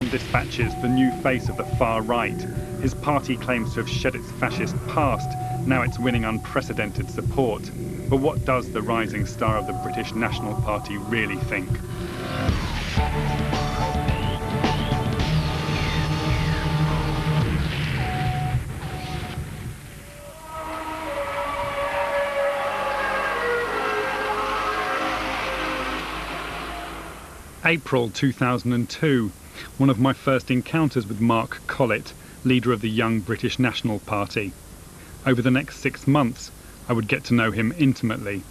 Election dispatches, the new face of the far right. His party claims to have shed its fascist past. Now it's winning unprecedented support. But what does the rising star of the British National Party really think? April 2002, one of my first encounters with Mark Collett, leader of the young British National Party. Over the next 6 months, I would get to know him intimately.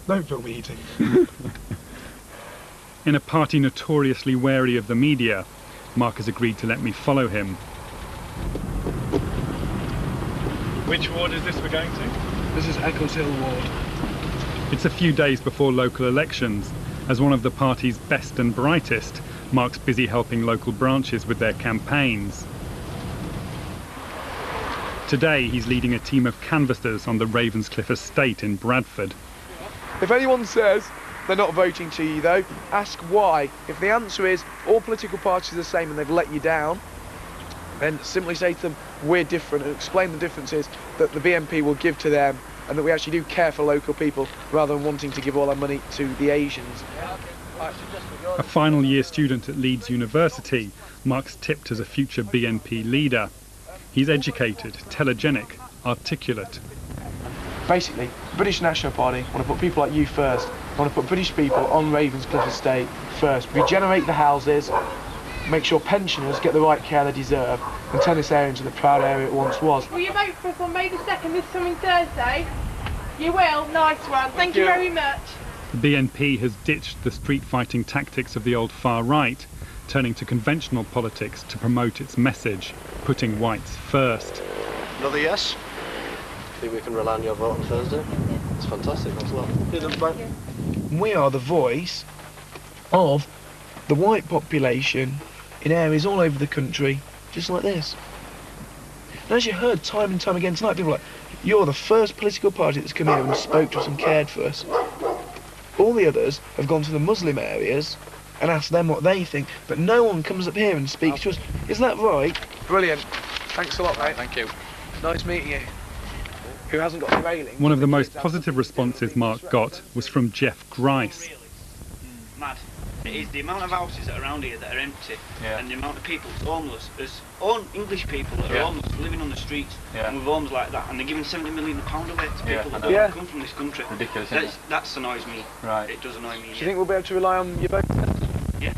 Don't film me eating. In a party notoriously wary of the media, Mark has agreed to let me follow him. Which ward is this we're going to? This is Eccles Hill Ward. It's a few days before local elections. As one of the party's best and brightest, Mark's busy helping local branches with their campaigns. Today he's leading a team of canvassers on the Ravenscliffe estate in Bradford. If anyone says they're not voting to you though, ask why. If the answer is all political parties are the same and they've let you down, then simply say to them, we're different, and explain the differences that the BNP will give to them and that we actually do care for local people rather than wanting to give all our money to the Asians. A final year student at Leeds University, Mark's tipped as a future BNP leader. He's educated, telegenic, articulate. Basically, the British National Party want to put people like you first. They want to put British people on Ravenscliffe estate first. Regenerate the houses, make sure pensioners get the right care they deserve, and turn this area into the proud area it once was. Will you vote for us on May the 2nd this coming Thursday? You will? Nice one. Thank you very much. The BNP has ditched the street-fighting tactics of the old far right, turning to conventional politics to promote its message, putting whites first. Another yes? Think we can rely on your vote on Thursday? It's fantastic, thanks a lot. We are the voice of the white population in areas all over the country, just like this. And as you heard time and time again tonight, people are like, you're the first political party that's come here and spoke to us and cared for us. All the others have gone to the Muslim areas and asked them what they think, but no one comes up here and speaks to us. Is that right? Brilliant. Thanks a lot, mate. Thank you. Nice meeting you. Who hasn't got the railing? One of the most positive responses Mark got was from Jeff Grice. Mad. It is the amount of houses that are around here that are empty, and the amount of people homeless. There's English people that are homeless, living on the streets, and with homes like that, and they're giving £70 million away to people that don't come from this country. Ridiculous. That annoys me. Right. It does annoy me. Do you think we'll be able to rely on your vote? Yeah.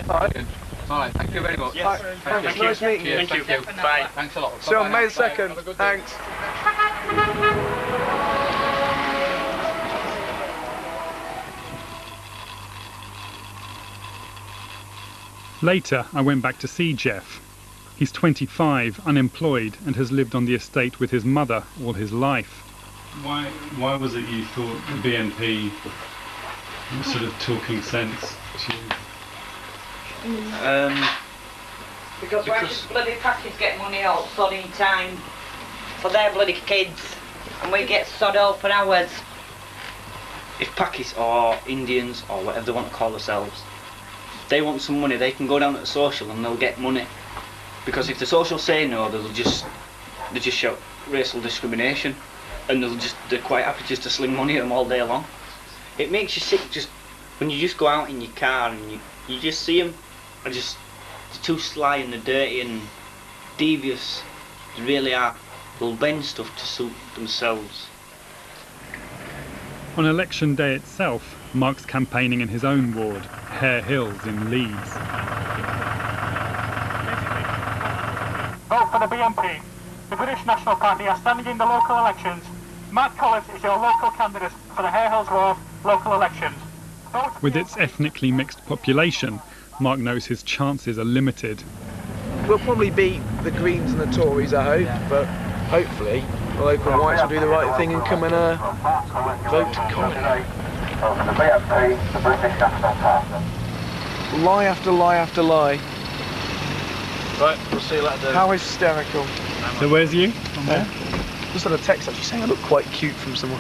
All right. Thank you very much. Yes. Thanks. Nice meeting you. Thank you. Bye. Thanks a lot. So on May the 2nd. Thanks. Later, I went back to see Jeff. He's 25, unemployed, and has lived on the estate with his mother all his life. Why was it you thought the BNP was sort of talking sense to you? Because why should bloody packers get money all sodding time for their bloody kids and we get sod all for ours? If Pakis or Indians or whatever they want to call themselves, they want some money, they can go down to the social and they'll get money. Because if the social say no, they just shout racial discrimination, and they're quite happy just to sling money at them all day long. It makes you sick just when you just go out in your car and you just see them, and they're too sly and they're dirty and devious. They really are. They'll bend stuff to suit themselves. On election day itself, Mark's campaigning in his own ward, Hare Hills in Leeds. Vote for the BNP. The British National Party are standing in the local elections. Mark Collett is your local candidate for the Hare Hills ward local elections. With its ethnically mixed population, Mark knows his chances are limited. We'll probably beat the Greens and the Tories, I hope, but hopefully the local whites will do the right thing and come and vote Collett. Lie after lie after lie. Right, we'll see you later. How hysterical. So where's you? Just had a text actually saying I look quite cute from someone.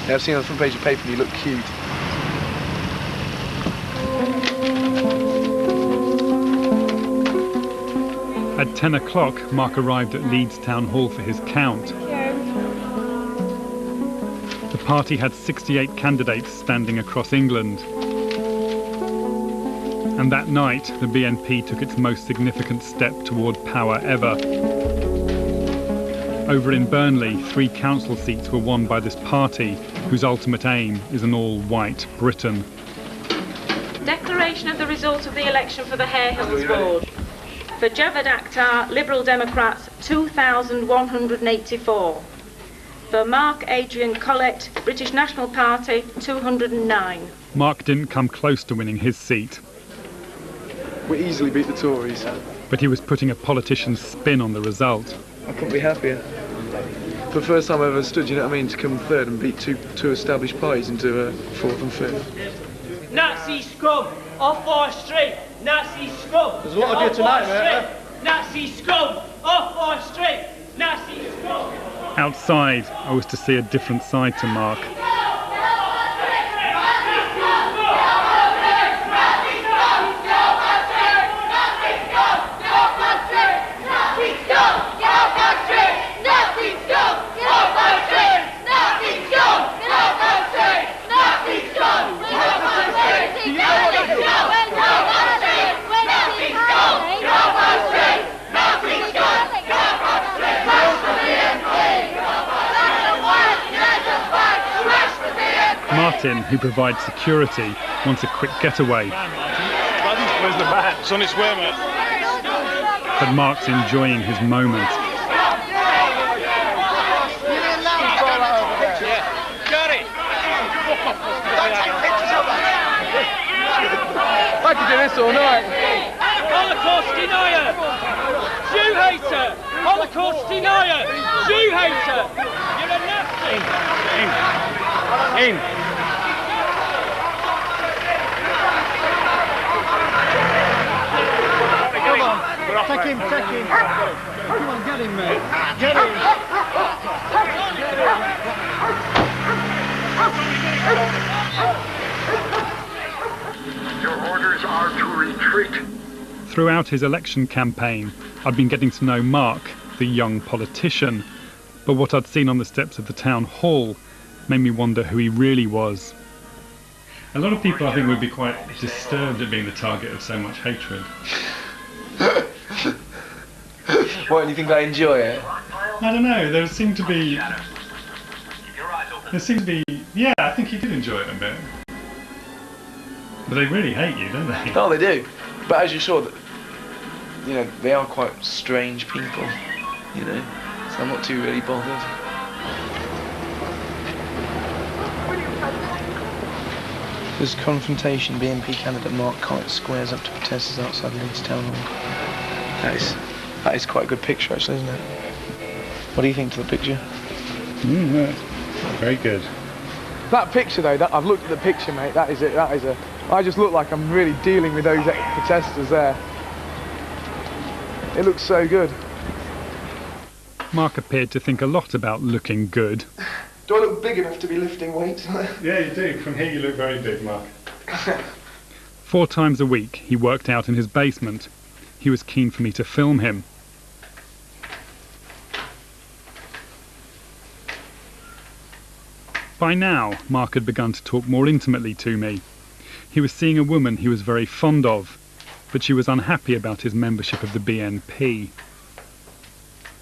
Yeah, I've seen on the front page of paper you look cute. 10 o'clock, Mark arrived at Leeds Town Hall for his count. The party had 68 candidates standing across England. And that night, the BNP took its most significant step toward power ever. Over in Burnley, 3 council seats were won by this party, whose ultimate aim is an all-white Britain. Declaration of the result of the election for the Hare Hills Board. For Javad Akhtar, Liberal Democrats, 2,184. For Mark Adrian Collett, British National Party, 209. Mark didn't come close to winning his seat. We easily beat the Tories. But he was putting a politician's spin on the result. I couldn't be happier. For the first time I ever stood, you know what I mean, to come third and beat two established parties into fourth and fifth. Nazi scum, off our street! Nazi scum! There's a lot of you tonight, mate. Nazi scum, off our street! Nazi scum! Outside, I was to see a different side to Mark. Martin, who provides security, wants a quick getaway. Where's the bat? It's on its way, mate. But Mark's enjoying his moment. I could do this all night. Holocaust denier! Jew hater! Holocaust denier! Jew hater! You're a Nazi! In. Come on. Take him. Come on, get him, mate. Get him. Your orders are to retreat. Throughout his election campaign, I'd been getting to know Mark, the young politician, but what I'd seen on the steps of the town hall made me wonder who he really was. A lot of people, I think, would be quite disturbed at being the target of so much hatred. What, do you think I enjoy it? I don't know, there seemed to be, yeah, I think he did enjoy it a bit. But they really hate you, don't they? Oh, they do. But as you saw, you know, they are quite strange people, you know, so I'm not too really bothered. There's confrontation. BNP candidate Mark Collett squares up to protesters outside Leeds Town Hall. That is quite a good picture, actually, isn't it? What do you think to the picture? Yeah, very good. That picture, though, I've looked at the picture, mate. That is it. I just look like I'm really dealing with those protesters there. It looks so good. Mark appeared to think a lot about looking good. Do I look big enough to be lifting weights? Yeah, you do. From here you look very big, Mark. 4 times a week he worked out in his basement. He was keen for me to film him. By now, Mark had begun to talk more intimately to me. He was seeing a woman he was very fond of, but she was unhappy about his membership of the BNP.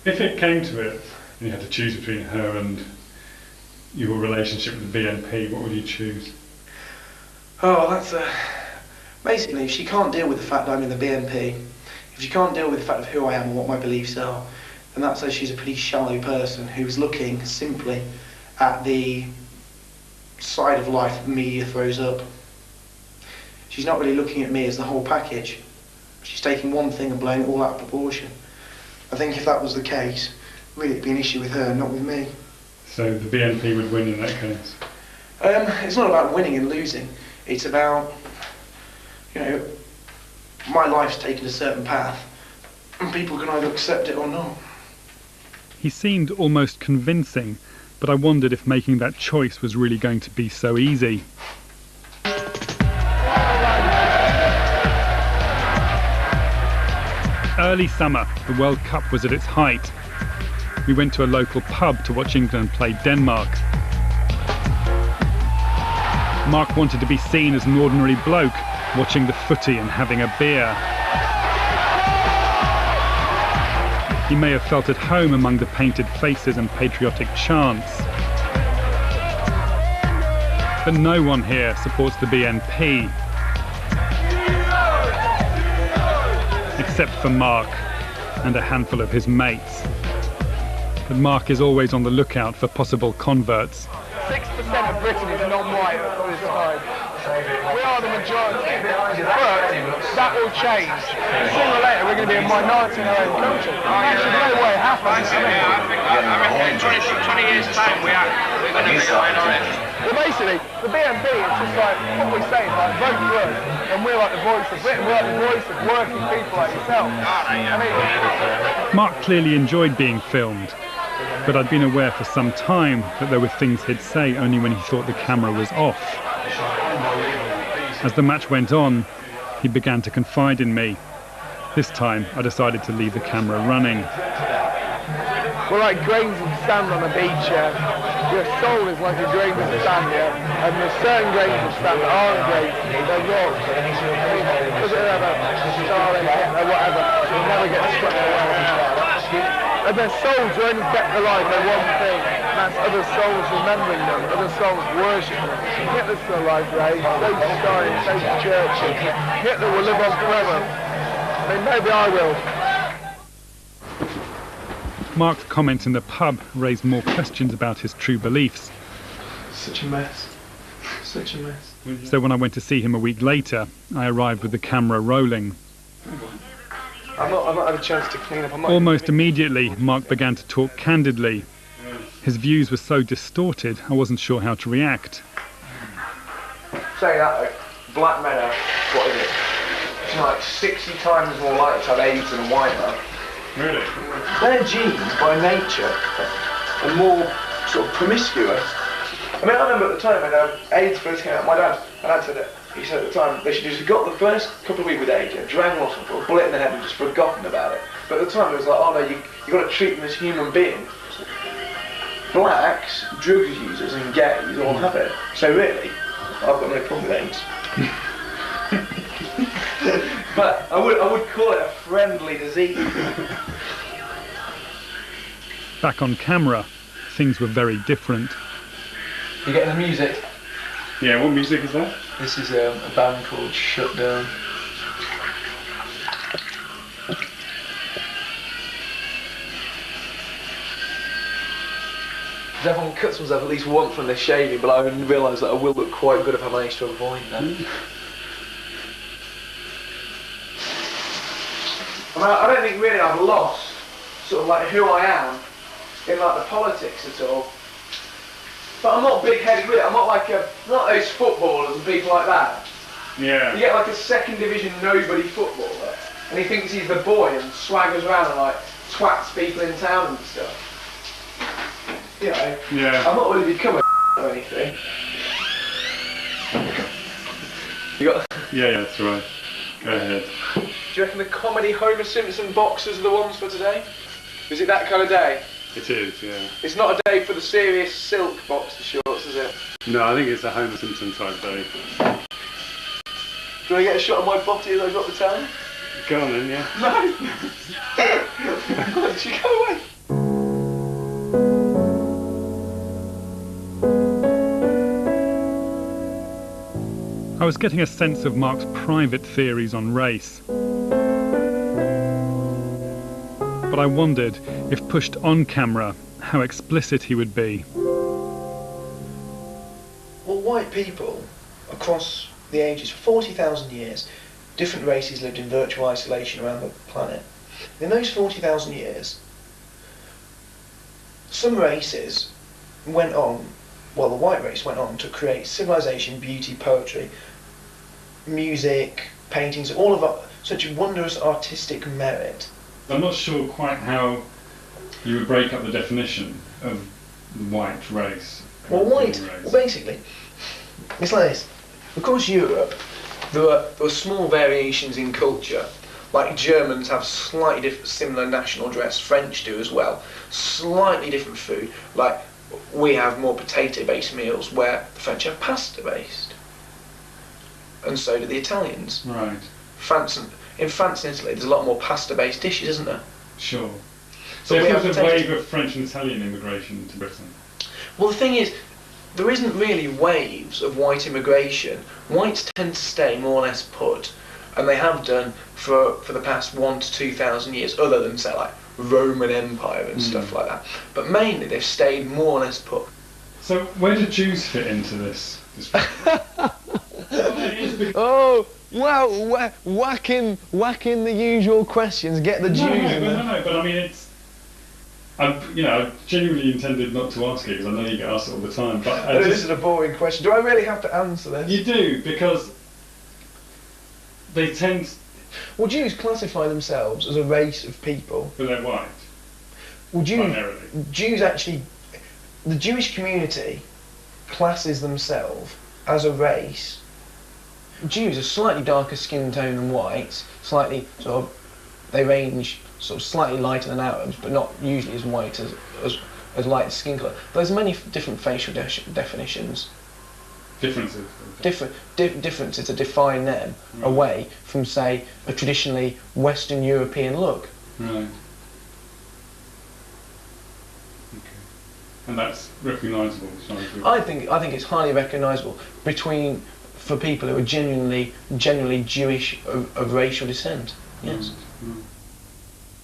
If it came to it, and you had to choose between her and your relationship with the BNP, what would you choose? Oh, that's basically, if she can't deal with the fact that I'm in the BNP, if she can't deal with the fact of who I am and what my beliefs are, then that says she's a pretty shallow person who's looking simply at the side of life that the media throws up. She's not really looking at me as the whole package. She's taking one thing and blowing it all out of proportion. I think if that was the case, really it'd be an issue with her, not with me. So the BNP would win in that case? It's not about winning and losing. It's about, you know, my life's taken a certain path, and people can either accept it or not. He seemed almost convincing, but I wondered if making that choice was really going to be so easy. Early summer, the World Cup was at its height. We went to a local pub to watch England play Denmark. Mark wanted to be seen as an ordinary bloke, watching the footy and having a beer. He may have felt at home among the painted faces and patriotic chants. But no one here supports the BNP. Except for Mark and a handful of his mates. But Mark is always on the lookout for possible converts. 6% of Britain is non-white at this time. We are the majority. But that will change. Sooner or later we're going to be a minority in our own country. That should no way happen. I reckon in 20 years' time we're going to be a minority. Well, basically, the BNP is just like what we say, like vote for us, and we're like the voice of Britain, we're like the voice of working people like yourself. Mark clearly enjoyed being filmed. But I'd been aware for some time that there were things he'd say only when he thought the camera was off. As the match went on, he began to confide in me. This time, I decided to leave the camera running. We're like grains of sand on a beach, Your soul is like a grain of sand, And there's certain grains of sand that aren't great, they're rocks. Does it ever star or whatever, you'll never get swept away. And their souls are only kept alive by one thing, and that's other souls remembering them, other souls worshipping them. Hitler's still alive, right? So to Stalin, so to Churchill. Hitler will live on forever. I mean, maybe I will. Mark's comments in the pub raised more questions about his true beliefs. Such a mess. Such a mess. So when I went to see him a week later, I arrived with the camera rolling. I've not had a chance to clean up. Almost immediately, Mark began to talk candidly. His views were so distorted, I wasn't sure how to react. Say that though, black men are, what is it? It's like 60 times more likely to have AIDS than a white man. Really? Their genes, by nature, are more sort of promiscuous. I mean, I remember at the time when AIDS first came out, my dad said it. He said at the time they should have just got the first couple of weeks with AIDS, dragged them off for a bullet in the head and just forgotten about it. But at the time it was like, oh no, you got to treat them as human beings. Blacks, drug users and gays all have it. So really, I've got no problem with AIDS. But I would call it a friendly disease. Back on camera, things were very different. You getting the music? Yeah, what music is that? This is a band called Shutdown. Everyone cuts themselves at least once when they're shaving, but I realise that I will look quite good if I manage to avoid that. I mean, I don't think really I've lost sort of like who I am in like the politics at all. But I'm not big-headed with it. I'm not like not those footballers and people like that. Yeah. You get like a second division nobody footballer, and he thinks he's the boy and swaggers around and like twats people in town and stuff. You know. Yeah. I'm not really become a or anything. You got? Yeah, that's right. Go ahead. Do you reckon the comedy Homer Simpson boxers are the ones for today? Is it that kind of day? It is, yeah. It's not a day for the serious silk boxer shorts, is it? No, I think it's a Homer Simpson type day. Do I get a shot of my body as I got the tan? Go on then, yeah. No! Did you go away? I was getting a sense of Mark's private theories on race. But I wondered, if pushed on camera, how explicit he would be. Well, white people, across the ages, for 40,000 years, different races lived in virtual isolation around the planet. In those 40,000 years, some races went on, well, the white race went on to create civilization, beauty, poetry, music, paintings, all of such wondrous artistic merit. I'm not sure quite how you would break up the definition of the white race. Well, basically, it's like this. Across Europe, there were small variations in culture. Like Germans have slightly similar national dress, French do as well. Slightly different food. Like we have more potato-based meals, where the French have pasta-based, and so do the Italians. Right. In France and Italy, there's a lot more pasta-based dishes, isn't there? Sure. So But we if have there's a potato- wave of French and Italian immigration to Britain, Well, the thing is, there isn't really waves of white immigration. Whites tend to stay more or less put, and they have done for the past 1,000 to 2,000 years, other than, say, like Roman Empire and stuff like that. But mainly, they've stayed more or less put. so where do Jews fit into this? Oh, wow, whacking the usual questions, get the Jews in there. No, but I mean, it's... I genuinely intended not to ask it, because I know you get asked it all the time, but This is a boring question. Do I really have to answer this? You do, because they tend... Well, Jews classify themselves as a race of people. But they're white. Well, primarily. Jews actually... The Jewish community classes themselves as a race. Jews are slightly darker skin tone than whites, slightly sort of... They range sort of slightly lighter than Arabs, but not usually as white as light skin colour. There's many different facial definitions. Differences. Differences to define them away from, say, a traditionally Western European look. Right. Okay. And that's recognisable. I think it's highly recognisable for people who are genuinely Jewish of racial descent. Yes.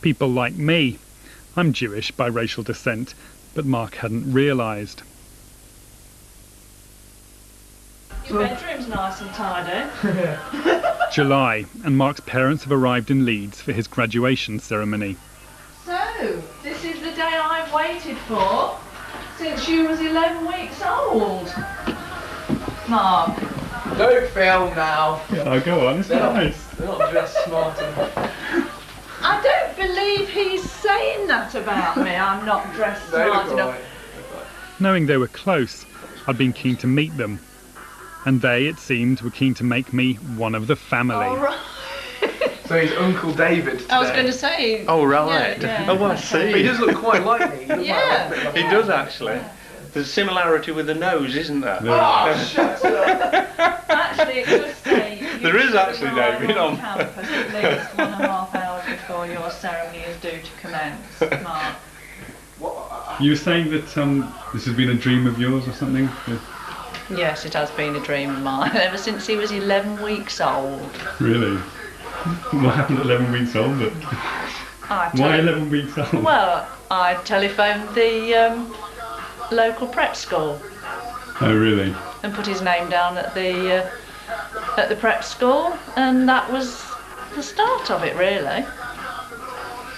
People like me. I'm Jewish by racial descent, but Mark hadn't realised. Your bedroom's nice and tidy. July, and Mark's parents have arrived in Leeds for his graduation ceremony. So, this is the day I've waited for since you was 11 weeks old. Mark. Don't film now. Oh, go on, it's nice. They're not dressed smart enough. I don't believe he's saying that about me. I'm not dressed smart enough. Knowing they were close, I'd been keen to meet them. And they, it seemed, were keen to make me one of the family. Oh, right. So he's Uncle David today. I was going to say. Oh, right. Yeah. Oh, I see. But he does look quite like me. Yeah. He does, actually. There's a similarity with the nose, isn't there? Oh, shut up. Actually, it does say. There is actually, David. On campus at least 1.5 hours before your ceremony is due to commence. Mark. You were saying that this has been a dream of yours or something? Yes, it has been a dream of mine ever since he was 11 weeks old. Really? What happened at 11 weeks old? Why 11 weeks old? Well, I telephoned the local prep school. Oh, really? And put his name down at the prep school, and that was the start of it, really.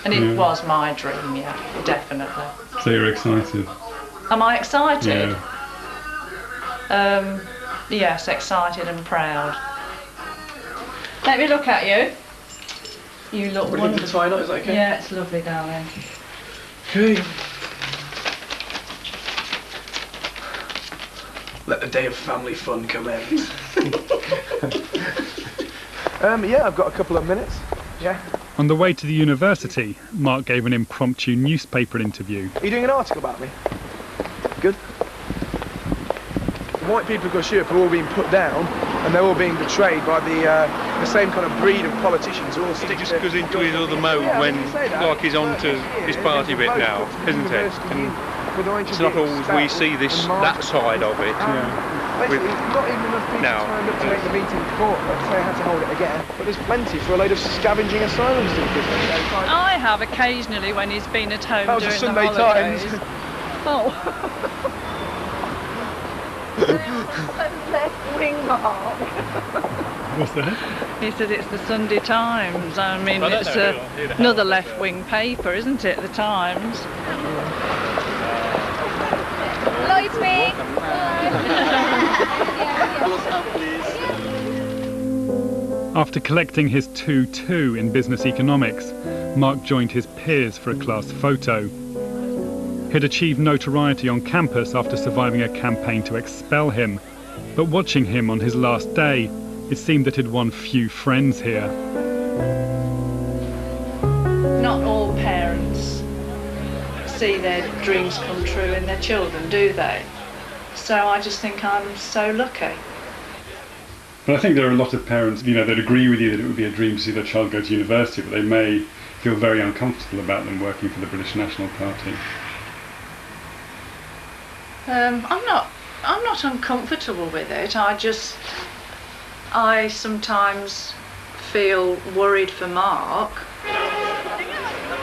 And it was my dream, yeah, definitely. So you're excited? Am I excited? Yeah. Yes, excited and proud. Let me look at you. You look Would you wonderful. like to tie a knot? Is that okay? Yeah, it's lovely, darling. Okay. Let the day of family fun commence. Yeah, I've got a couple of minutes. Yeah. On the way to the university, Mark gave an impromptu newspaper interview. Are you doing an article about me? Good. The white people across Europe are all being put down, and they're all being betrayed by the same kind of breed of politicians who all stick. He just goes into his other mode when, like, he's on to his party bit now, isn't it? And it's not always we see that side of it. Basically, not even enough people turned up to make the meeting before, so they had to hold it again. But there's plenty for a load of scavenging asylum seekers. I have occasionally when he's been at home That was during the Sunday the holidays. Times. Oh. Left-wing Mark. What's that? He said it's the Sunday Times. I mean, I don't it's know who another left-wing paper, isn't it? The Times. Lloyd's me. After collecting his 2-2 in business economics, Mark joined his peers for a class photo. He'd achieved notoriety on campus after surviving a campaign to expel him, but watching him on his last day, it seemed that he'd won few friends here. not all parents see their dreams come true in their children, do they? So I just think I'm so lucky. But I think there are a lot of parents, you know, that agree with you that it would be a dream to see their child go to university, but they may feel very uncomfortable about them working for the British National Party. I'm not uncomfortable with it. I sometimes feel worried for Mark.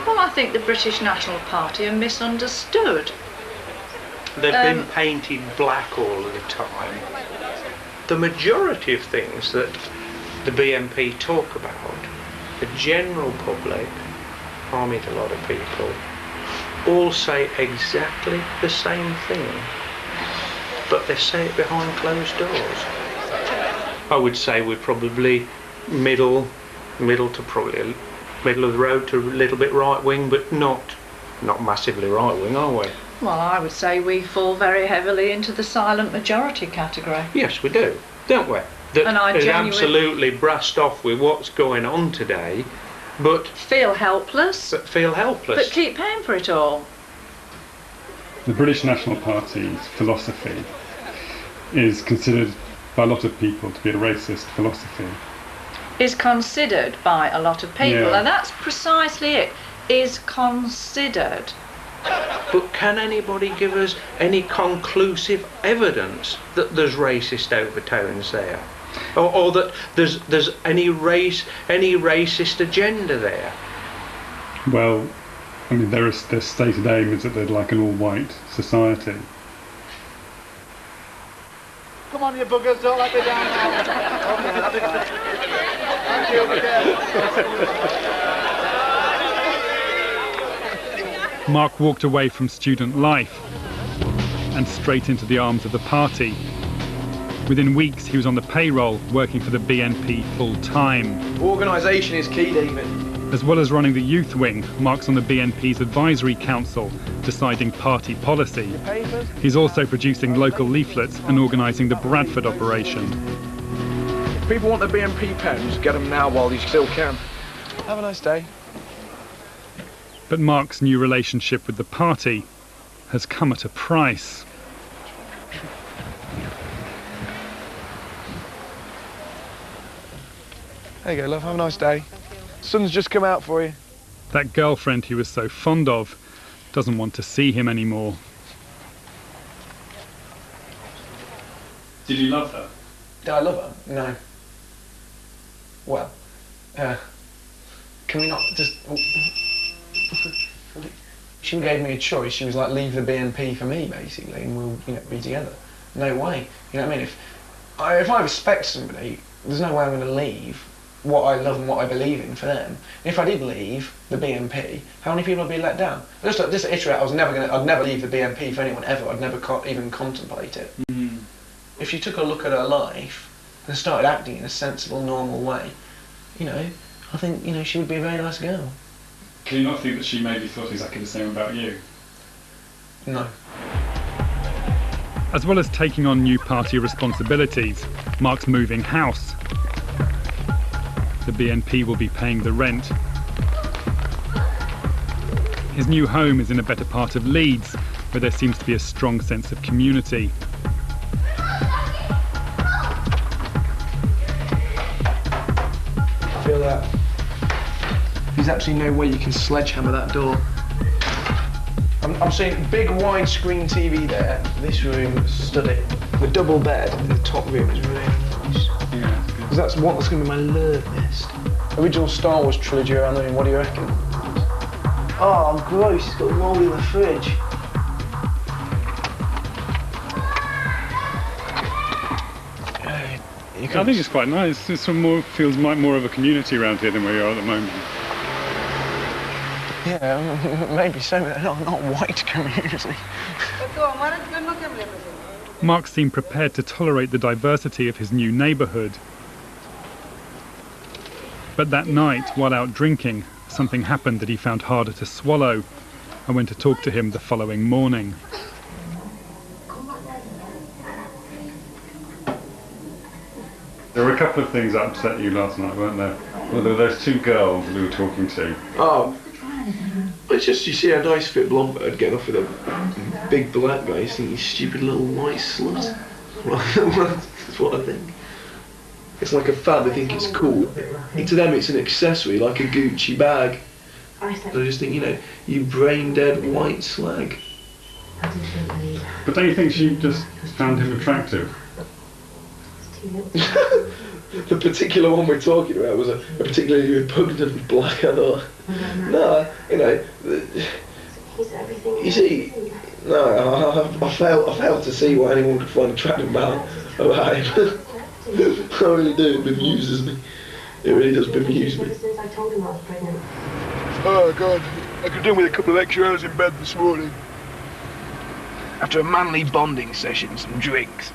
Well, I think the British National Party are misunderstood. They've been painted black all of the time. The majority of things that the BNP talk about, the general public, I meet a lot of people, all say exactly the same thing, but they say it behind closed doors. I would say we're probably middle to probably middle of the road to a little bit right wing, but not massively right wing, are we? Well, I would say we fall very heavily into the silent majority category. Yes, we do, don't we? That And I is genuinely absolutely brassed off with what's going on today, but feel helpless. But keep paying for it all. The British National Party's philosophy is considered by a lot of people to be a racist philosophy. Is considered by a lot of people, Yeah. and that's precisely it. Is considered. But can anybody give us any conclusive evidence that there's racist overtones there, or that there's any racist agenda there? Well, I mean, their stated aim is that they'd like an all-white society. Come on, you buggers, don't let me down now. Okay, that'll be fine. Thank you, Mark walked away from student life and straight into the arms of the party. Within weeks, he was on the payroll, working for the BNP full-time. Organisation is key, David. As well as running the youth wing, Mark's on the BNP's advisory council, deciding party policy. He's also producing local leaflets and organising the Bradford operation. If people want the BNP pens, get them now while you still can. Have a nice day. But Mark's new relationship with the party has come at a price. There you go, love. Have a nice day. Sun's just come out for you. That girlfriend he was so fond of doesn't want to see him anymore. Did you love her? Did I love her? No. Well, can we not just... She gave me a choice. She was like, leave the BNP for me, basically, and we'll, be together. No way. You know what I mean? If I respect somebody, there's no way I'm going to leave what I love and what I believe in for them. If I did leave the BNP, how many people would be let down? Just iterate, I'd never leave the BNP for anyone ever. I'd never even contemplate it. Mm. If she took a look at her life and started acting in a sensible, normal way, I think, she would be a very nice girl. Can you not think that she maybe thought exactly the same about you? No. As well as taking on new party responsibilities, Mark's moving house. The BNP will be paying the rent. His new home is in a better part of Leeds, where there seems to be a strong sense of community. Feel that? There's absolutely no way you can sledgehammer that door. I'm seeing big widescreen TV there. This room, study. The double bed in the top room is really nice. Yeah, because that's going to be my love nest. Original Star Wars trilogy around there. What do you reckon? Oh, gross. It's got mould in the fridge. I think it's quite nice. This one feels more of a community around here than where you are at the moment. Yeah, maybe so, but not white community. Mark seemed prepared to tolerate the diversity of his new neighbourhood. But that night, while out drinking, something happened that he found harder to swallow. I went to talk to him the following morning. There were a couple of things that upset you last night, weren't there? Well, there were those two girls we were talking to. Oh, It's just, you see a nice fit blonde bird getting off with a big black guy, you think he's stupid little white slut. That's what I think. It's like a fad, they think it's cool. To them it's an accessory, like a Gucci bag. I just think, you brain dead white slag. But don't you think she just found him attractive? The particular one we're talking about was a particularly repugnant black, I thought. No, you see, no, I failed to see why anyone could find attractive about him. I really do, it bemuses me. It really does bemuse me. Oh God, I could do with a couple of extra hours in bed this morning. After a manly bonding session, some drinks,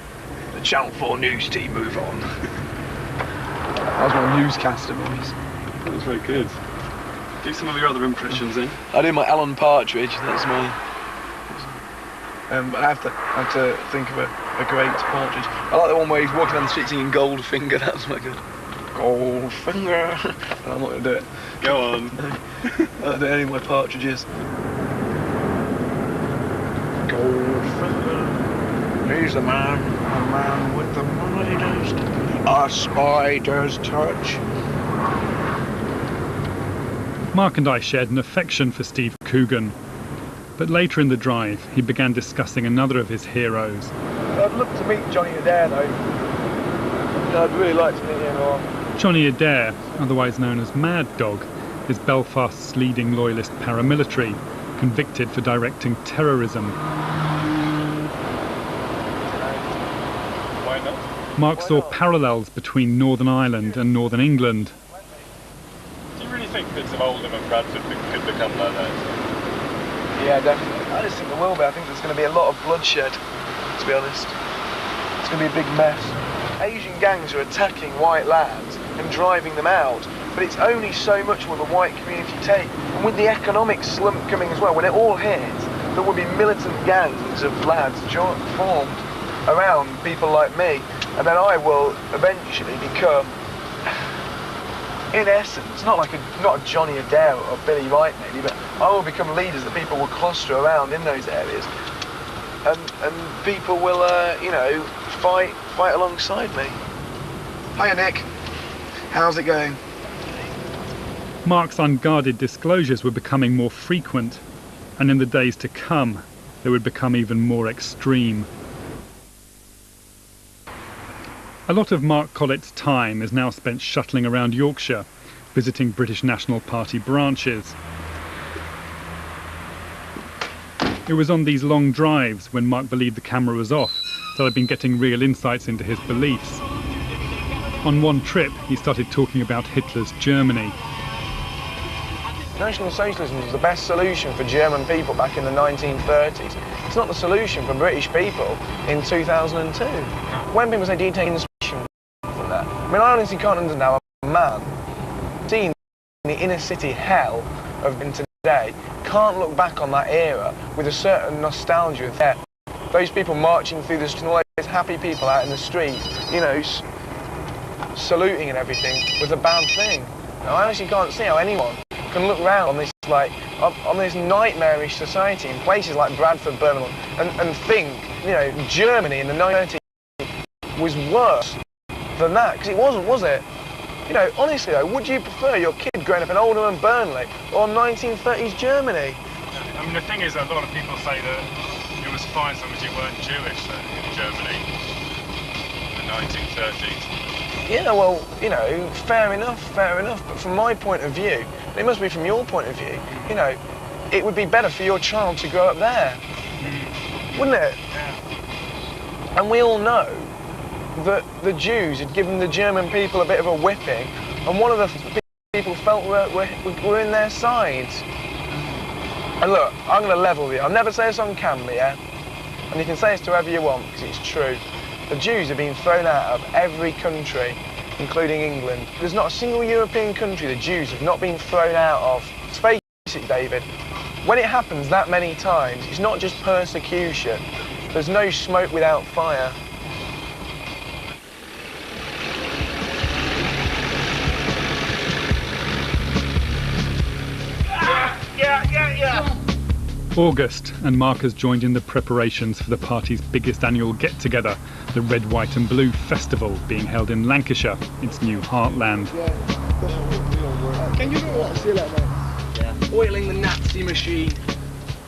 the Channel 4 news team move on. That was my newscaster voice. That was very good. Do some of your other impressions then. I do my Alan Partridge, that's my... but I have to think of a great Partridge. I like the one where he's walking down the street singing Goldfinger, that was quite good. Goldfinger. I'm not going to do it. Go on. I don't do any of my Partridges. Goldfinger. He's the man with the mightiest, a spider's touch. Mark and I shared an affection for Steve Coogan, but later in the drive he began discussing another of his heroes. I'd love to meet Johnny Adair though. I'd really like to meet him. Johnny Adair, otherwise known as Mad Dog, is Belfast's leading loyalist paramilitary, convicted for directing terrorism. Why not? Mark saw parallels between Northern Ireland and Northern England. Do you really think bits of Oldham and Bradford could become like that? Yeah, definitely. I just think there will be. I think there's going to be a lot of bloodshed, to be honest. It's going to be a big mess. Asian gangs are attacking white lads and driving them out, but it's only so much will the white community take. And with the economic slump coming as well, when it all hits, there will be militant gangs of lads formed around people like me, and then I will eventually become, in essence, not a Johnny Adair or Billy Wright maybe, but I will become leaders that people will cluster around in those areas, and people will, fight alongside me. Hiya, Nick. How's it going? Mark's unguarded disclosures were becoming more frequent, and in the days to come, they would become even more extreme. A lot of Mark Collett's time is now spent shuttling around Yorkshire, visiting British National Party branches. It was on these long drives, when Mark believed the camera was off, that I'd been getting real insights into his beliefs. On one trip, he started talking about Hitler's Germany. National Socialism was the best solution for German people back in the 1930s. It's not the solution for British people in 2002. When people say, do you take inspiration from that? I mean, I honestly can't understand how a man seeing the inner city hell of today can't look back on that era with a certain nostalgia there. Those people marching through the streets, all those happy people out in the street, saluting and everything was a bad thing. Now, I honestly can't see how anyone can look round on this on this nightmarish society in places like Bradford, Birmingham, and think, Germany in the 1930s was worse than that, because it wasn't, was it? Honestly though, would you prefer your kid growing up in Oldham and Burnley or 1930s Germany? I mean, the thing is, a lot of people say that it was fine as long as you weren't Jewish in Germany in the 1930s. Yeah, well, fair enough, but from my point of view, and it must be from your point of view, it would be better for your child to grow up there, wouldn't it? Yeah. And we all know that the Jews had given the German people a bit of a whipping, and one of the people felt were in their sides. And look, I'm going to level with you. I'll never say this on camera, yeah? And you can say this to whoever you want, because it's true. The Jews have been thrown out of every country, including England. There's not a single European country the Jews have not been thrown out of. Let's face it, David, when it happens that many times, it's not just persecution. There's no smoke without fire. Yeah! August, and Mark has joined in the preparations for the party's biggest annual get-together, the Red, White and Blue Festival, being held in Lancashire, its new heartland. Can you do what? See you later, mate. Yeah. Oiling the Nazi machine.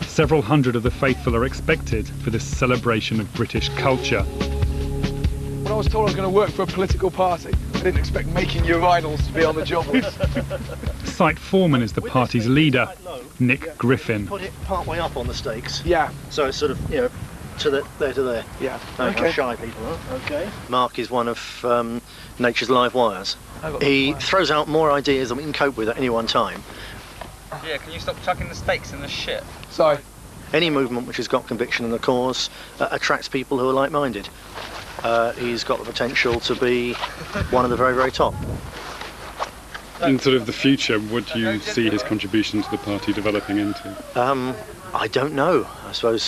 Several hundred of the faithful are expected for this celebration of British culture. When I was told I was going to work for a political party, I didn't expect making your idols to be on the job list. Site foreman is the party's leader, Nick Griffin. Put it part way up on the stakes. Yeah. So it's sort of, you know, to there. Yeah. Okay. How shy people are. Okay. Mark is one of nature's live wires. He throws out more ideas than we can cope with at any one time. Yeah, can you stop chucking the stakes in the shit? Sorry. Any movement which has got conviction in the cause attracts people who are like-minded. He's got the potential to be one of the very, very top. In sort of the future, what do you see his contribution to the party developing into? I don't know. I suppose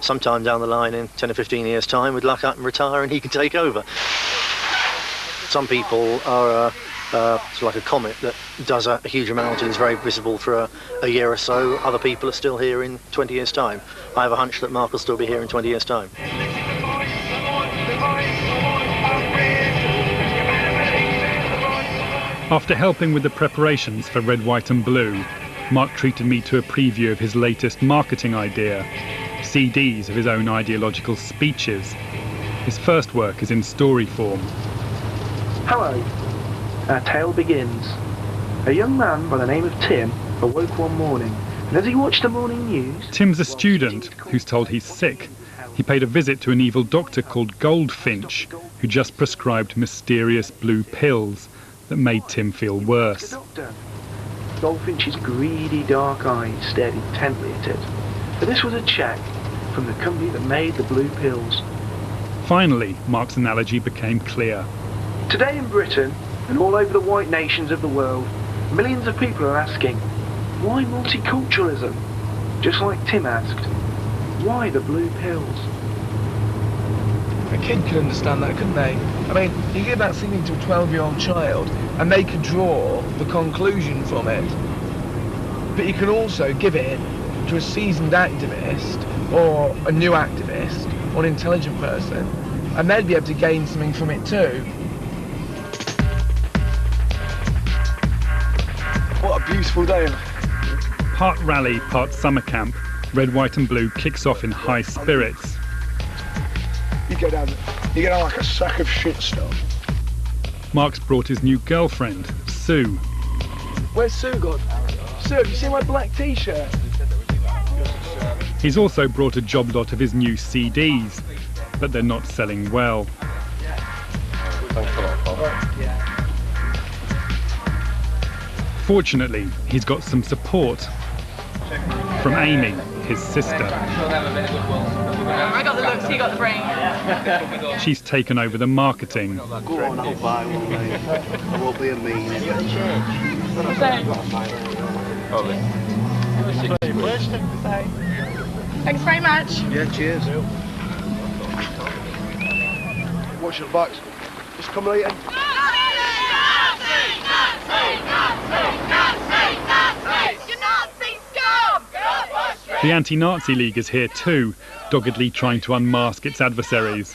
sometime down the line in 10 or 15 years' time, with luck, I can retire and he can take over. Some people are sort of like a comet that does a huge amount and is very visible for a year or so. Other people are still here in 20 years' time. I have a hunch that Mark will still be here in 20 years' time. After helping with the preparations for Red, White and Blue, Mark treated me to a preview of his latest marketing idea, CDs of his own ideological speeches. His first work is in story form. Hello. Our tale begins. A young man by the name of Tim awoke one morning, and as he watched the morning news... Tim's a student who's told he's sick. He paid a visit to an evil doctor called Goldfinch, who just prescribed mysterious blue pills that made Tim feel worse. Goldfinch's greedy dark eyes stared intently at it, but this was a check from the company that made the blue pills. Finally, Mark's analogy became clear. Today in Britain, and all over the white nations of the world, millions of people are asking, why multiculturalism? Just like Tim asked, why the blue pills? A kid could understand that, couldn't they? I mean, you give that scene to a 12-year-old child and they could draw the conclusion from it. But you can also give it to a seasoned activist or a new activist or an intelligent person and they'd be able to gain something from it too. What a beautiful day. Part rally, part summer camp, Red, White and Blue kicks off in high spirits. You go down like a sack of shit stuff. Mark's brought his new girlfriend, Sue. Where's Sue gone? Sue, have you seen my black t-shirt? He's also brought a job lot of his new CDs, but they're not selling well. Fortunately, he's got some support from Amy, his sister. I got the looks, he got the brain. She's taken over the marketing. Go on, I'll buy one, mate. I won't be a mean. Thanks very much. Yeah, cheers. Watch your backs. Just come right in. The Anti-Nazi League is here too, doggedly trying to unmask its adversaries.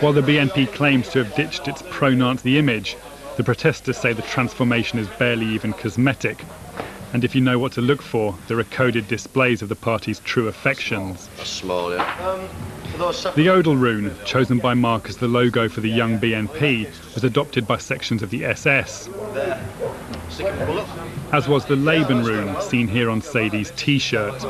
While the BNP claims to have ditched its pro-Nazi image, the protesters say the transformation is barely even cosmetic. And if you know what to look for, there are coded displays of the party's true affections. Small, yeah. The Odal rune, chosen by Mark as the logo for the young BNP, was adopted by sections of the SS. As was the Laban rune, seen here on Sadie's t-shirt.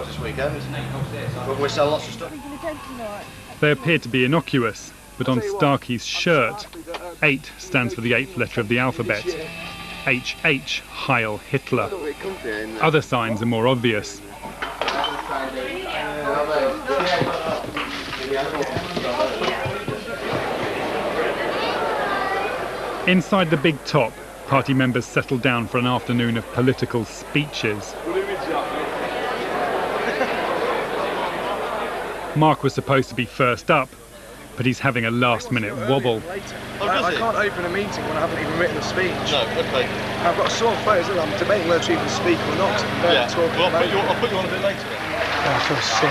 They appear to be innocuous, but on Starkey's shirt, 8 stands for the 8th letter of the alphabet. HH, Heil Hitler. Other signs are more obvious. Inside the big top, party members settle down for an afternoon of political speeches. Mark was supposed to be first up, but he's having a last-minute wobble. I can't open a meeting when I haven't even written a speech. No, okay. I've got a sore throat, I'm debating whether to even speak or not. Yeah, well, I'll put you on a bit later then. I feel sick.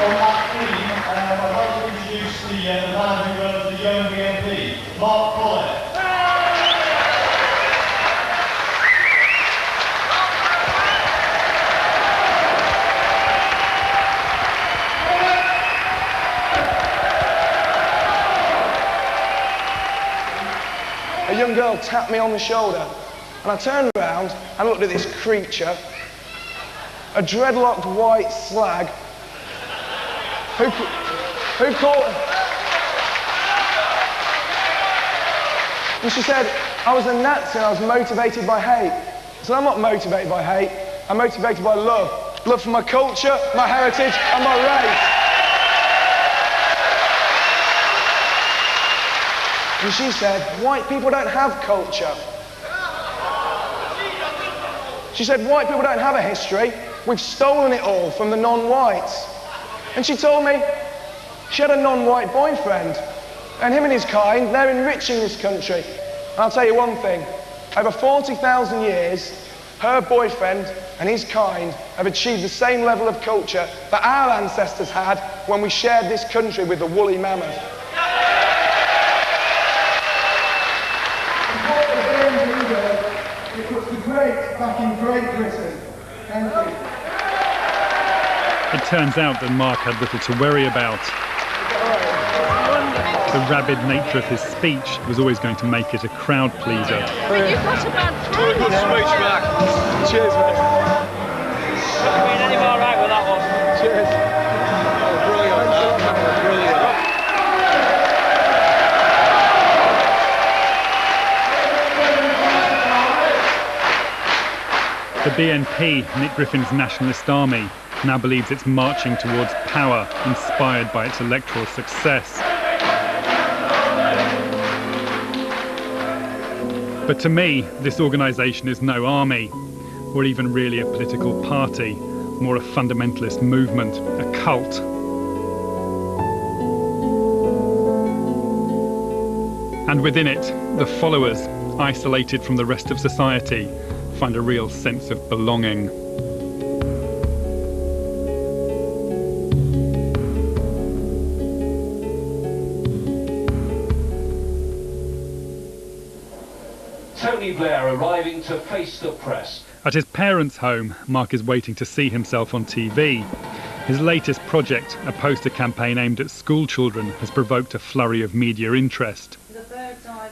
On that theme, I'd like to introduce the man who runs the Young BNP, Mark Collett. A young girl tapped me on the shoulder, and I turned around and looked at this creature, a dreadlocked white slag, who called... And she said, I was a Nazi and I was motivated by hate. I said, I'm not motivated by hate, I'm motivated by love. Love for my culture, my heritage, and my race. And she said, white people don't have culture. She said, white people don't have a history. We've stolen it all from the non-whites. And she told me she had a non-white boyfriend. And him and his kind, they're enriching this country. And I'll tell you one thing. Over 40,000 years, her boyfriend and his kind have achieved the same level of culture that our ancestors had when we shared this country with the woolly mammoth. It puts the great back in Great Britain. Thank you. It turns out that Mark had little to worry about. The rabid nature of his speech was always going to make it a crowd pleaser. But you've got a bad throat. Good speech, Mark. Cheers, mate. Couldn't been any more right with that one. Cheers. The BNP, Nick Griffin's nationalist army, now believes it's marching towards power, inspired by its electoral success. But to me, this organisation is no army, or even really a political party, more a fundamentalist movement, a cult. And within it, the followers, isolated from the rest of society, find a real sense of belonging. Tony Blair arriving to face the press. At his parents' home, Mark is waiting to see himself on TV. His latest project, a poster campaign aimed at school children, has provoked a flurry of media interest.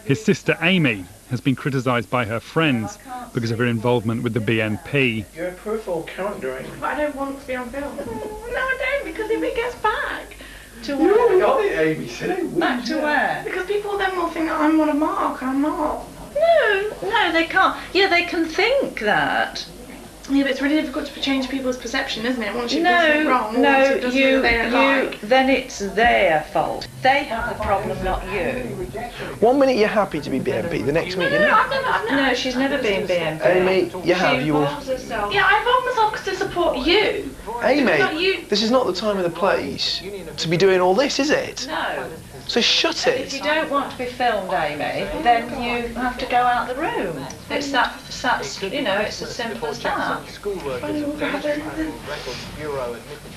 His sister Amy has been criticised by her friends because of her involvement with the BNP. You're a peripheral character, Amy. But I don't want to be on film. No, I don't, because if it gets back to You where? already got it, Amy. Silly. Back to where? Because people then will think that I'm one of Mark, I'm not. No, they can't. Yeah, they can think that. Yeah, but it's really difficult to change people's perception, isn't it? Once you've done something wrong, or once it doesn't that they don't like. Then it's their fault. They have the problem, not you. 1 minute you're happy to be BNP, the next minute you're not. I've never. No, she's never been BNP. Amy, you have, you will. Yeah, I involved myself to support you. Amy, this is not the time or the place to be doing all this, is it? No. So shut If you it. don't want to be filmed, Amy, then you have to go out the room. It's that's you know, it's as simple as that.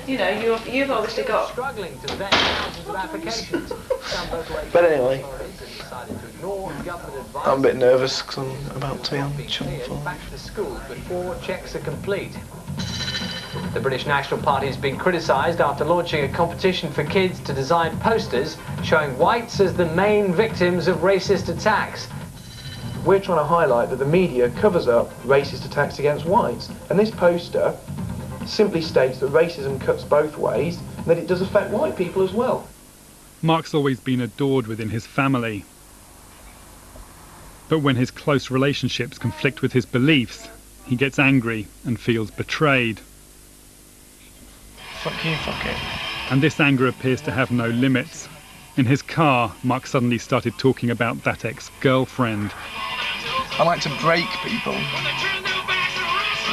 You know, you've obviously got. Struggling to vet thousands of applications. But anyway, I'm a bit nervous because I'm about to be on Channel 5. Back to school before checks are complete. The British National Party has been criticised after launching a competition for kids to design posters showing whites as the main victims of racist attacks. We're trying to highlight that the media covers up racist attacks against whites, and this poster simply states that racism cuts both ways and that it does affect white people as well. Mark's always been adored within his family. But when his close relationships conflict with his beliefs, he gets angry and feels betrayed. Fuck you, fuck it. And this anger appears to have no limits. In his car, Mark suddenly started talking about that ex-girlfriend. I like to break people.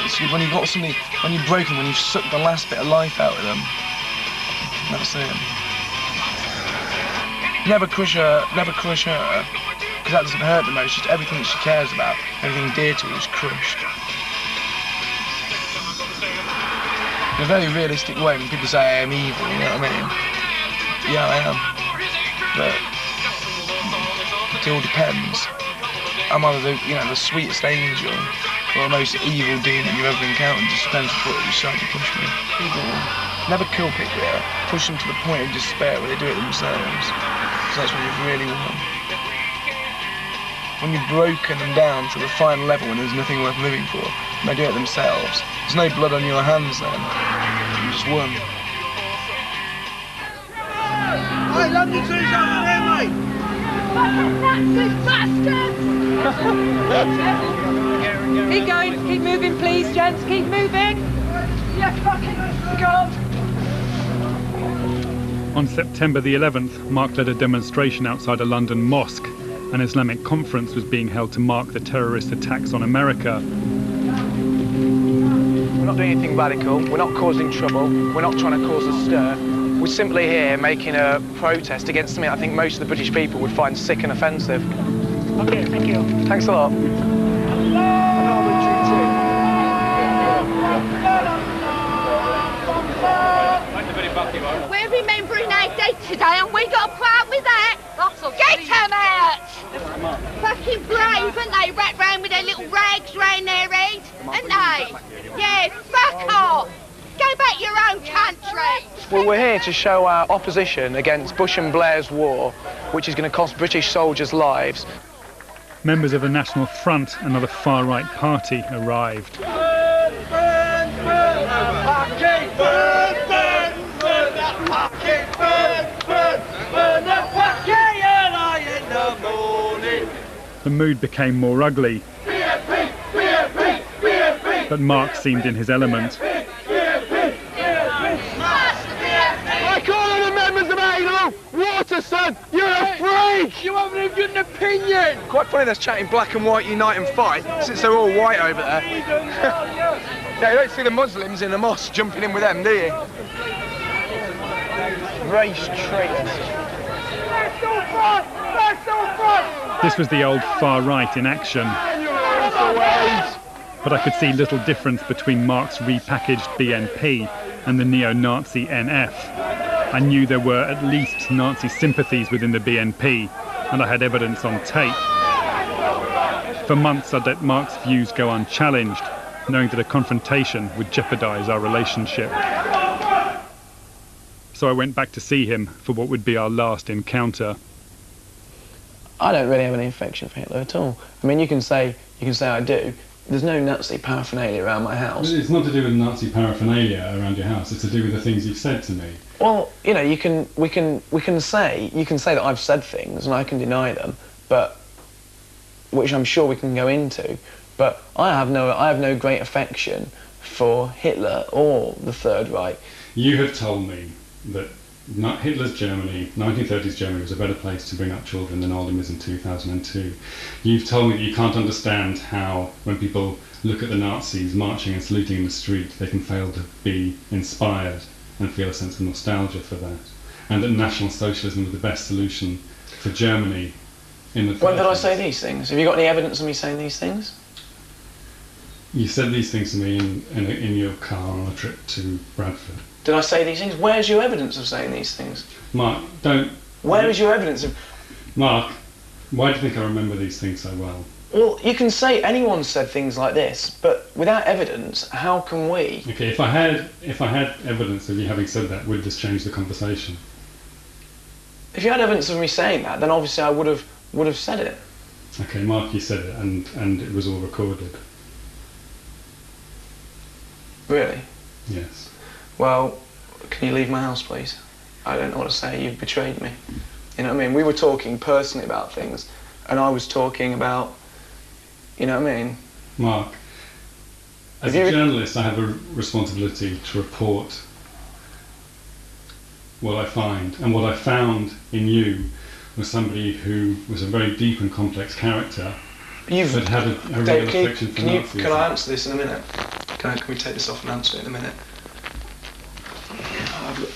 It's when you've got somebody, when you break them, when you've sucked the last bit of life out of them. That's it. Never crush her, because that doesn't hurt the most. Just everything that she cares about, everything dear to her is crushed. in a very realistic way. When people say I am evil, you know what I mean? Yeah, I am. But it all depends. I'm either the sweetest angel or the most evil demon you've ever encountered. Just depends which side you push me. Never kill people, yeah. Push them to the point of despair where they do it themselves. So that's when you've really won. When you've broken them down to the final level when there's nothing worth living for, and they do it themselves. There's no blood on your hands then. You just won. Hey, London Zoo's over there, mate! Fucking bastards! Keep going, keep moving please, gents, keep moving! You fucking god! On September the 11th, Mark led a demonstration outside a London mosque. An Islamic conference was being held to mark the terrorist attacks on America. We're not doing anything radical, we're not causing trouble, we're not trying to cause a stir. We're simply here making a protest against something I think most of the British people would find sick and offensive. Okay, thank you. Thanks a lot. We're remembering our dead today and we got to put up with that. Get them out! Fucking brave, aren't they? Wrapped round with their little rags round their head, aren't they? Yeah, fuck off! Go back your own country! Well, we're here to show our opposition against Bush and Blair's war, which is going to cost British soldiers' lives. Members of the National Front, another far-right party, arrived. The mood became more ugly, but Mark seemed in his element. I call on the members of Halo! Waterson, you're a freak! You haven't even got an opinion! Quite funny they're chatting black and white unite and fight, since they're all white over there. Yeah, you don't see the Muslims in the mosque jumping in with them, do you? Race traitors. This was the old far right in action. But I could see little difference between Mark's repackaged BNP and the neo-Nazi NF. I knew there were at least Nazi sympathies within the BNP, and I had evidence on tape. For months I'd let Mark's views go unchallenged, knowing that a confrontation would jeopardise our relationship. So I went back to see him for what would be our last encounter. I don't really have any affection for Hitler at all. I mean, you can say I do. There's no Nazi paraphernalia around my house. It's not to do with Nazi paraphernalia around your house. It's to do with the things you've said to me. Well, you know, we can say that I've said things and I can deny them, but which I'm sure we can go into. But I have no great affection for Hitler or the Third Reich. You have told me that Hitler's Germany, 1930s Germany, was a better place to bring up children than Oldham is in 2002. You've told me that you can't understand how, when people look at the Nazis marching and saluting in the street, they can fail to be inspired and feel a sense of nostalgia for that. And that National Socialism was the best solution for Germany in the 30s. When did I say these things? Have you got any evidence of me saying these things? You said these things to me in your car on a trip to Bradford. Did I say these things? Where's your evidence of saying these things? Mark, don't... Where is your evidence of... Mark, why do you think I remember these things so well? Well, you can say anyone said things like this, but without evidence, how can we? Okay, if I had evidence of you having said that, would this change the conversation? If you had evidence of me saying that, then obviously I would have said it. Okay, Mark, you said it, and it was all recorded. Really? Yes. Well, can you leave my house, please? I don't know what to say. You've betrayed me. You know what I mean? We were talking personally about things, and I was talking about, you know what I mean? Mark, as a journalist, I have a responsibility to report what I find, and what I found in you was somebody who was a very deep and complex character, but had a real affection for Nazis. Can I answer this in a minute? Can we take this off and answer it in a minute?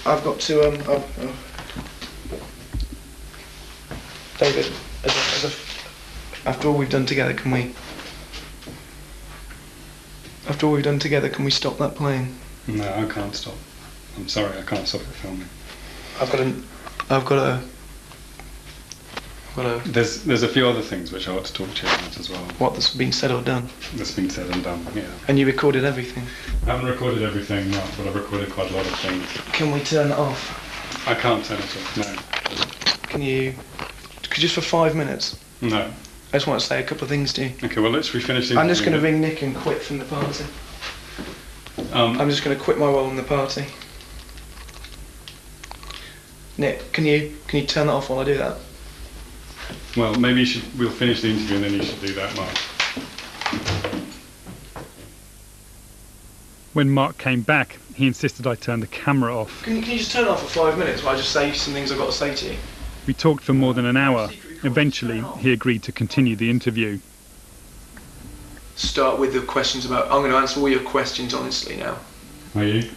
I've got to David, after all we've done together, can we stop that playing? No, I can't stop. I'm sorry, I can't stop it filming. I've got a. There's a few other things which I want to talk to you about as well. What, that's been said or done? That's been said and done, yeah. And you recorded everything? I haven't recorded everything, no, but I've recorded quite a lot of things. Can we turn it off? I can't turn it off, no. Can you just for 5 minutes? No. I just want to say a couple of things to you. Okay, well let's refinish the I'm just going to ring Nick and quit from the party. I'm just going to quit my role in the party. Nick, can you turn that off while I do that? Well, maybe we'll finish the interview and then you should do that, Mark. When Mark came back, he insisted I turn the camera off. Can you just turn it off for 5 minutes while I just say some things I've got to say to you? We talked for more than an hour. Eventually, he agreed to continue the interview. Start with the questions about... I'm going to answer all your questions honestly now. Are you?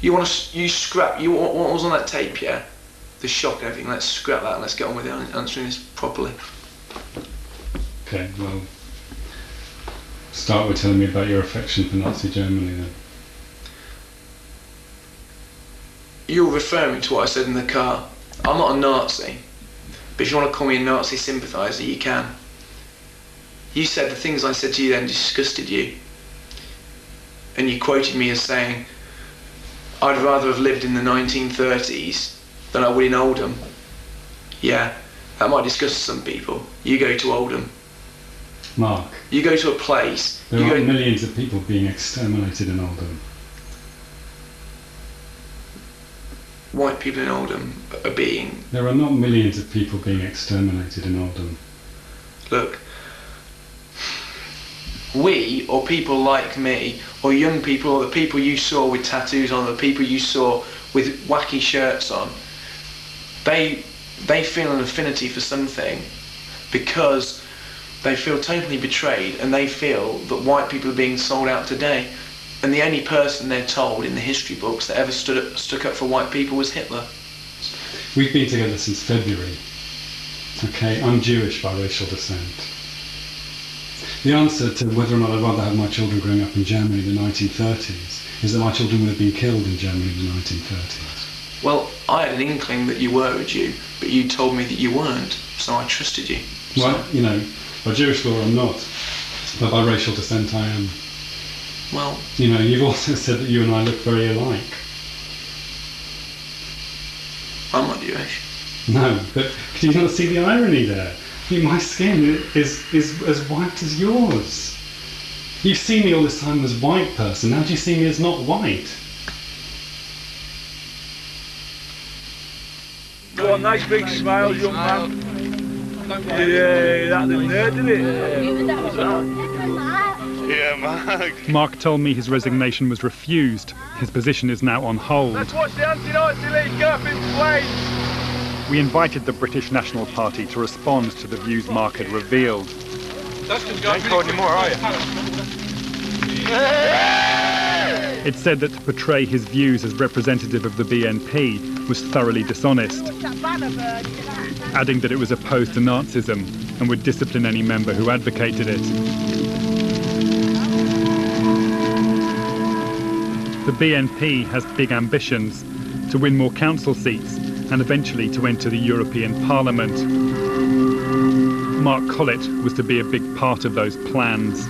You want to... You scrap... What was on that tape, yeah? The shock and everything. Let's scrap that and let's get on with it, answering this properly. Okay, well... Start with telling me about your affection for Nazi Germany then. You're referring to what I said in the car. I'm not a Nazi, but if you want to call me a Nazi sympathiser, you can. You said the things I said to you then disgusted you. And you quoted me as saying, I'd rather have lived in the 1930s than I would in Oldham. Yeah, that might disgust some people. You go to Oldham. Mark. You go to a place. There are millions of people being exterminated in Oldham. White people in Oldham are being... There are not millions of people being exterminated in Oldham. Look, we, or people like me, or young people, or the people you saw with tattoos on, or the people you saw with wacky shirts on, they feel an affinity for something because they feel totally betrayed and they feel that white people are being sold out today. And the only person they're told in the history books that ever stuck up for white people was Hitler. We've been together since February. Okay, I'm Jewish by racial descent. The answer to whether or not I'd rather have my children growing up in Germany in the 1930s is that my children would have been killed in Germany in the 1930s. Well, I had an inkling that you were a Jew, but you told me that you weren't, so I trusted you. Well, you know, by Jewish law I'm not, but by racial descent I am. Well... You know, you've also said that you and I look very alike. I'm not Jewish. No, but do you not see the irony there? I mean, my skin is as white as yours. You've seen me all this time as white person, now do you see me as not white? Got a nice big smile, young man. Yeah, that didn't hurt, did it? Yeah, Mark. Mark told me his resignation was refused. His position is now on hold. Let's watch the anti-Nazi League go up in flames. We invited the British National Party to respond to the views Mark had revealed. You ain't caught any more, are you? It said that to portray his views as representative of the BNP was thoroughly dishonest, adding that it was opposed to Nazism and would discipline any member who advocated it. The BNP has big ambitions to win more council seats and eventually to enter the European Parliament. Mark Collett was to be a big part of those plans.